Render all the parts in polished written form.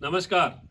नमस्कार।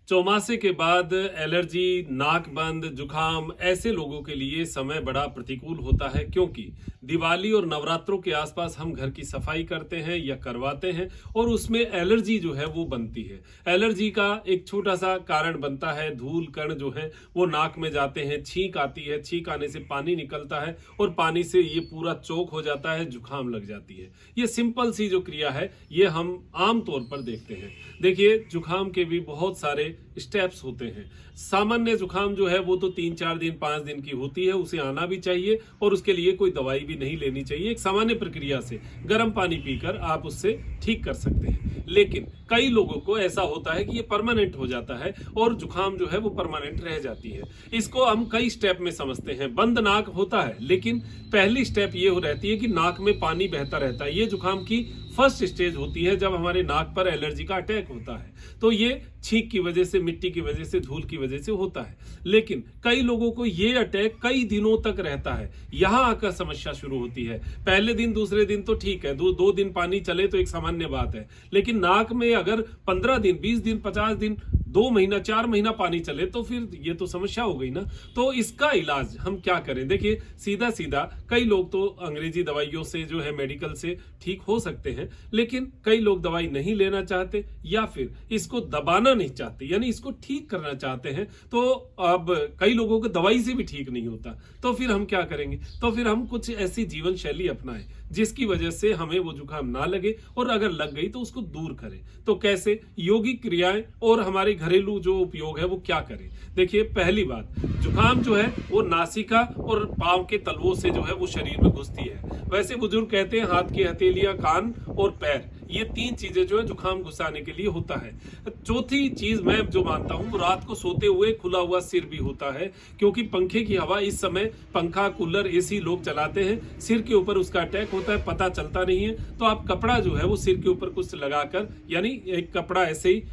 चौमासे के बाद एलर्जी, नाक बंद, जुकाम ऐसे लोगों के लिए समय बड़ा प्रतिकूल होता है क्योंकि दिवाली और नवरात्रों के आसपास हम घर की सफाई करते हैं या करवाते हैं और उसमें एलर्जी जो है वो बनती है। एलर्जी का एक छोटा सा कारण बनता है धूल कण जो है वो नाक में जाते हैं, छींक आती है, छींक आने से पानी निकलता है और पानी से ये पूरा चोक हो जाता है, जुकाम लग जाती है। ये सिंपल सी जो क्रिया है ये हम आम तौर पर देखते हैं। देखिए, जुकाम के भी बहुत सारे स्टेप्स होते हैं। सामान्य जुकाम जो है वो तो 3-4 दिन 5 दिन की होती है, उसे आना भी चाहिए और उसके लिए कोई दवाई भी नहीं लेनी चाहिए। एक सामान्य प्रक्रिया से गर्म पानी पीकर आप उससे ठीक कर सकते हैं। लेकिन कई लोगों को ऐसा होता है कि ये परमानेंट हो जाता है और जुकाम जो है वो परमानेंट रह जाती है। इसको हम कई स्टेप में समझते हैं। बंद नाक होता है, लेकिन पहली स्टेप ये हो रहती है कि नाक में पानी बहता रहता है। ये जुकाम की फर्स्ट स्टेज होती है जब हमारे नाक पर एलर्जी का अटैक होता है। तो ये छींक की वजह से, मिट्टी की वजह से, धूल की वजह से होता है। लेकिन कई लोगों को ये अटैक कई दिनों तक रहता है। यहां आकर समस्या शुरू होती है। पहले दिन दूसरे दिन तो ठीक है, 2 दिन पानी चले तो एक सामान्य बात है, लेकिन नाक में अगर 15 दिन 20 दिन 50 दिन 2 महीना 4 महीना पानी चले तो फिर ये तो समस्या हो गई ना। तो इसका इलाज हम क्या करें? देखिए, सीधा सीधा कई लोग तो अंग्रेजी दवाइयों से जो है मेडिकल से ठीक हो सकते हैं, लेकिन कई लोग दवाई नहीं लेना चाहते या फिर इसको दबाना नहीं चाहते, यानी इसको ठीक करना चाहते हैं। तो अब कई लोगों को दवाई से भी ठीक नहीं होता, तो फिर हम क्या करेंगे? तो फिर हम कुछ ऐसी जीवन शैली अपनाएं जिसकी वजह से हमें वो जुकाम ना लगे और अगर लग गई तो उसको दूर करें। तो कैसे? योगिक क्रियाएं और हमारे घरेलू जो उपयोग है वो क्या करें? देखिए, पहली बात, जुकाम जो है वो नासिका और पांव के तलवों से जो है वो शरीर में घुसती है। वैसे बुजुर्ग कहते हैं हाथ की हथेलियां, कान और पैर, ये 3 चीजें जो है जुकाम घुसाने के लिए होता है। चौथी चीज मैं जो मानता हूं, रात को सोते हुए खुला हुआ सिर भी होता है, क्योंकि पंखे की हवा इस समय पंखा, कूलर, एसी लोग चलाते हैं, सिर के ऊपर उसका अटैक होता है, पता चलता नहीं है। तो आप कपड़ा जो है वो सिर के ऊपर कुछ लगाकर, यानी एक कपड़ा ऐसे ही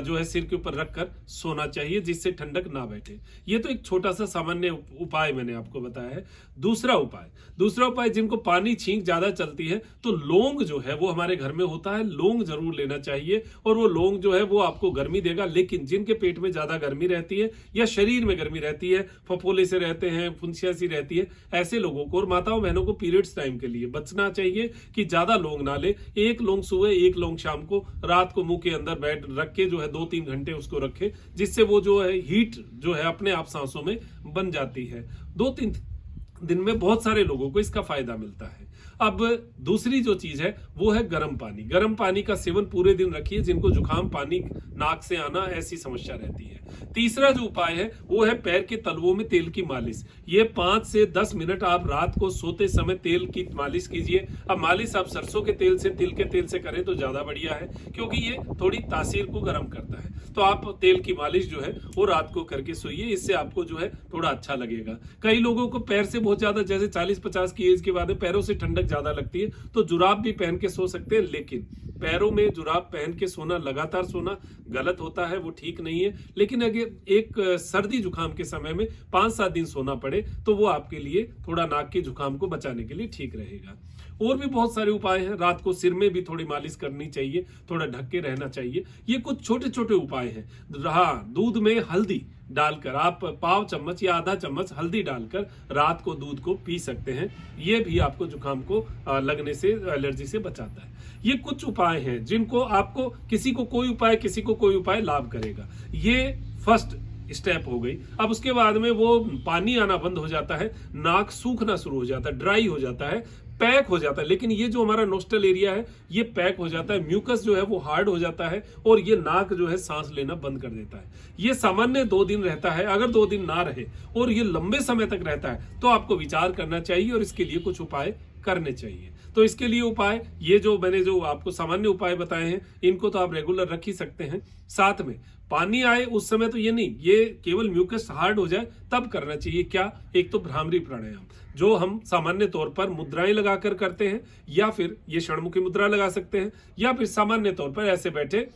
जो है सिर के ऊपर रखकर सोना चाहिए, जिससे ठंडक ना बैठे। ये तो एक छोटा सा सामान्य उपाय मैंने आपको बताया है। दूसरा उपाय, जिनको पानी छींक ज्यादा चलती है तो लौंग जो है वो हमारे घर में होता है, लौंग जरूर लेना चाहिए और वो लौंग जो है वो आपको गर्मी देगा। लेकिन जिनके पेट में ज्यादा गर्मी रहती है या शरीर में गर्मी रहती है, फफोले से रहते हैं, फुंसिया सी रहती है, ऐसे लोगों को और माताओं बहनों को पीरियड्स टाइम के लिए बचना चाहिए कि ज्यादा लौंग ना ले। एक लौंग सुबह, एक लौंग शाम को, रात को मुंह के अंदर बैठ रख के जो है 2-3 घंटे उसको रखे, जिससे वो जो है हीट जो है अपने आप सांसों में बन जाती है। 2-3 दिन में बहुत सारे लोगों को इसका फायदा मिलता है। अब दूसरी जो चीज है वो है गर्म पानी। गर्म पानी का सेवन पूरे दिन रखिए जिनको जुकाम, पानी नाक से आना ऐसी समस्या रहती है। तीसरा जो उपाय है वो है पैर के तलवों में तेल की मालिश। ये 5 से 10 मिनट आप रात को सोते समय तेल की मालिश कीजिए। अब मालिश आप सरसों के तेल से, तिल के तेल से करें तो ज्यादा बढ़िया है, क्योंकि ये थोड़ी तासीर को गर्म करता है। तो आप तेल की मालिश जो है वो रात को करके सोइए, इससे आपको जो है थोड़ा अच्छा लगेगा। कई लोगों को पैर से बहुत ज्यादा, जैसे 40-50 की एज के बाद पैरों से ठंडक ज्यादा लगती है, तो जुराब भी पहन के सो सकते हैं। लेकिन पैरों में जुराब पहन के सोना, लगातार सोना गलत होता है, वो ठीक नहीं है। लेकिन अगर एक सर्दी जुकाम के समय में 5-7 दिन सोना पड़े तो वो आपके लिए थोड़ा नाक के जुकाम को बचाने के लिए ठीक रहेगा। और भी बहुत सारे उपाय हैं। रात को सिर में भी थोड़ी मालिश करनी चाहिए, थोड़ा ढक के रहना चाहिए। ये कुछ छोटे छोटे उपाय हैं। हाँ, दूध में हल्दी डालकर आप पाव चम्मच या आधा चम्मच हल्दी डालकर रात को दूध को पी सकते हैं। ये भी आपको जुकाम को लगने से, एलर्जी से बचाता है। ये कुछ उपाय हैं जिनको आपको, किसी को कोई उपाय, किसी को कोई उपाय लाभ करेगा। ये फर्स्ट स्टेप हो गई। अब उसके बाद में वो पानी आना बंद हो जाता है, नाक सूखना शुरू हो जाता है, ड्राई हो जाता है, पैक हो जाता है। लेकिन ये जो हमारा नोस्टल एरिया है ये पैक हो जाता है, म्यूकस जो है वो हार्ड हो जाता है और ये नाक जो है सांस लेना बंद कर देता है। ये सामान्य 2 दिन रहता है। अगर 2 दिन ना रहे और ये लंबे समय तक रहता है तो आपको विचार करना चाहिए और इसके लिए कुछ उपाय करने चाहिए। तो इसके लिए उपाय, ये जो मैंने जो आपको सामान्य उपाय बताए हैं, इनको तो आप रेगुलर रख ही सकते हैं। साथ में पानी आए उस समय तो ये नहीं, ये केवल म्यूकस हार्ड हो जाए तब करना चाहिए। क्या? एक तो भ्रामरी प्राणायाम, जो हम सामान्य तौर पर मुद्राएं लगाकर करते हैं, या फिर ये षणमुखी मुद्रा लगा सकते हैं, या फिर सामान्य तौर पर ऐसे बैठे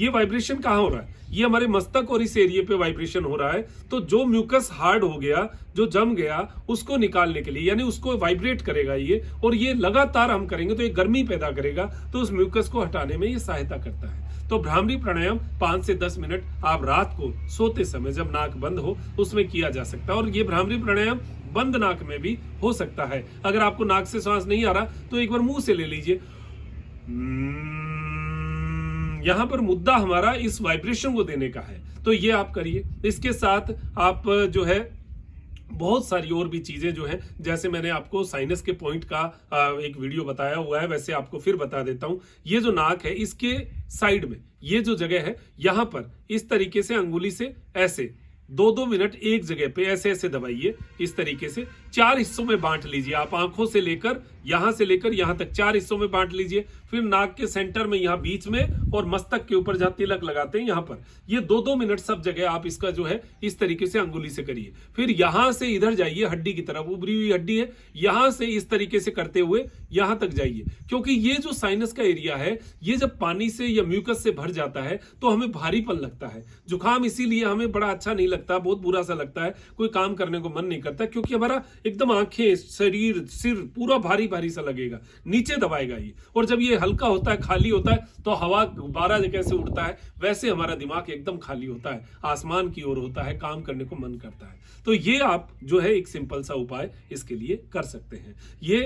ये वाइब्रेशन कहाँ हो रहा है, ये हमारे मस्तक और इस एरिया पे वाइब्रेशन हो रहा है। तो जो म्यूकस हार्ड हो गया, जो जम गया, उसको निकालने के लिए, यानी उसको वाइब्रेट करेगा ये, और ये लगातार हम करेंगे तो ये गर्मी पैदा करेगा, तो उस म्यूकस को हटाने में ये सहायता करता है। तो भ्रामरी प्राणायाम 5 से 10 मिनट आप रात को सोते समय जब नाक बंद हो उसमें किया जा सकता है। और ये भ्रामरी प्राणायाम बंद नाक में भी हो सकता है। अगर आपको नाक से सांस नहीं आ रहा तो एक बार मुंह से ले लीजिए। यहां पर मुद्दा हमारा इस वाइब्रेशन को देने का है, तो ये आप करिए। इसके साथ आप जो है बहुत सारी और भी चीजें जो है, जैसे मैंने आपको साइनस के पॉइंट का एक वीडियो बताया हुआ है, वैसे आपको फिर बता देता हूं। ये जो नाक है इसके साइड में ये जो जगह है, यहां पर इस तरीके से अंगुली से ऐसे 2-2 मिनट एक जगह पे ऐसे ऐसे दबाइए। इस तरीके से 4 हिस्सों में बांट लीजिए आप, आंखों से लेकर यहां तक 4 हिस्सों में बांट लीजिए। फिर नाक के सेंटर में, यहां बीच में, और मस्तक के ऊपर जहां तिलक लगाते हैं यहां पर, ये 2-2 मिनट सब जगह आप इसका जो है इस तरीके से अंगुली से करिए। फिर यहां से इधर जाइए, हड्डी की तरफ, उभरी हुई हड्डी है, यहां से इस तरीके से करते हुए यहां तक जाइए। क्योंकि ये जो साइनस का एरिया है, ये जब पानी से या म्यूकस से भर जाता है तो हमें भारीपन लगता है। जुकाम इसीलिए हमें बड़ा अच्छा नहीं लगता, बहुत बुरा सा लगता है, कोई काम करने को मन नहीं करता, क्योंकि हमारा एकदम आंखें, शरीर, सिर पूरा भारी भारी सा लगेगा, नीचे दबाएगा ये। और जब ये हल्का होता है, खाली होता है, तो हवा गुब्बारा कैसे उड़ता है, वैसे हमारा दिमाग एकदम खाली होता है, आसमान की ओर होता है, काम करने को मन करता है। तो ये आप जो है एक सिंपल सा उपाय इसके लिए कर सकते हैं। ये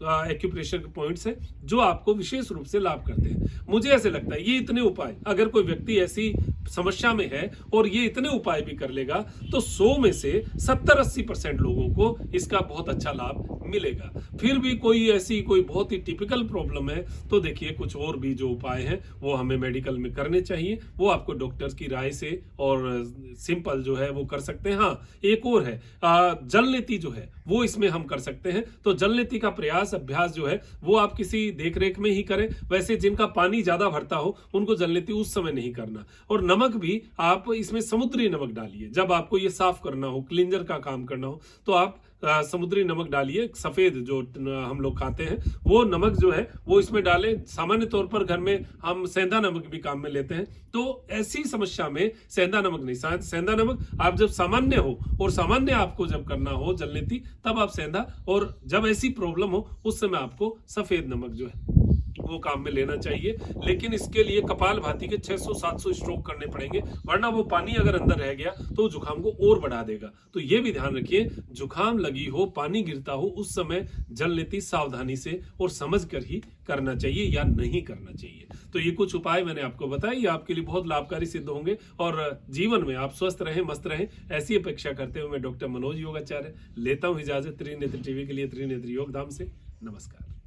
एक्यूप्रेशर के पॉइंट्स है जो आपको विशेष रूप से लाभ करते हैं। मुझे ऐसे लगता है ये इतने उपाय, अगर कोई व्यक्ति ऐसी समस्या में है और ये इतने उपाय भी कर लेगा, तो 100 में से 70-80% लोगों को इसका बहुत अच्छा लाभ मिलेगा। फिर भी कोई ऐसी कोई बहुत ही टिपिकल प्रॉब्लम है तो देखिए कुछ और भी जो उपाय हैं वो हमें मेडिकल में करने चाहिए, वो आपको डॉक्टर की राय से और सिंपल जो है वो कर सकते हैं। हाँ, एक और है, जल नीति जो है वो इसमें हम कर सकते हैं। तो जल नीति का प्रयास, अभ्यास जो है वो आप किसी देखरेख में ही करें। वैसे जिनका पानी ज्यादा भरता हो उनको जल नीति उस समय नहीं करना। और नमक भी आप इसमें समुद्री नमक डालिए, जब आपको ये साफ करना हो, क्लींजर का काम करना हो, तो आप समुद्री नमक डालिए। सफेद जो हम लोग खाते हैं वो नमक जो है वो इसमें डालें। सामान्य तौर पर घर में हम सेंधा नमक भी काम में लेते हैं, तो ऐसी समस्या में सेंधा नमक नहीं, सेंधा नमक आप जब सामान्य हो और सामान्य आपको जब करना हो जल नीति, तब आप सेंधा, और जब ऐसी प्रॉब्लम हो उस समय आपको सफेद नमक जो है वो काम में लेना चाहिए। लेकिन इसके लिए कपालभाति के 600-700 स्ट्रोक करने पड़ेंगे, वरना वो पानी अगर अंदर रह गया तो जुकाम को और बढ़ा देगा। तो ये भी ध्यान रखिए, जुकाम लगी हो, पानी गिरता हो, उस समय जल नीति सावधानी से और समझ कर ही करना चाहिए या नहीं करना चाहिए। तो ये कुछ उपाय मैंने आपको बताए, ये आपके लिए बहुत लाभकारी सिद्ध होंगे और जीवन में आप स्वस्थ रहें, मस्त रहें, ऐसी अपेक्षा करते हुए मैं डॉक्टर मनोज योगाचार्य लेता हूं इजाजत। त्रिनेत्र टीवी के लिए त्रिनेत्र योग धाम से नमस्कार।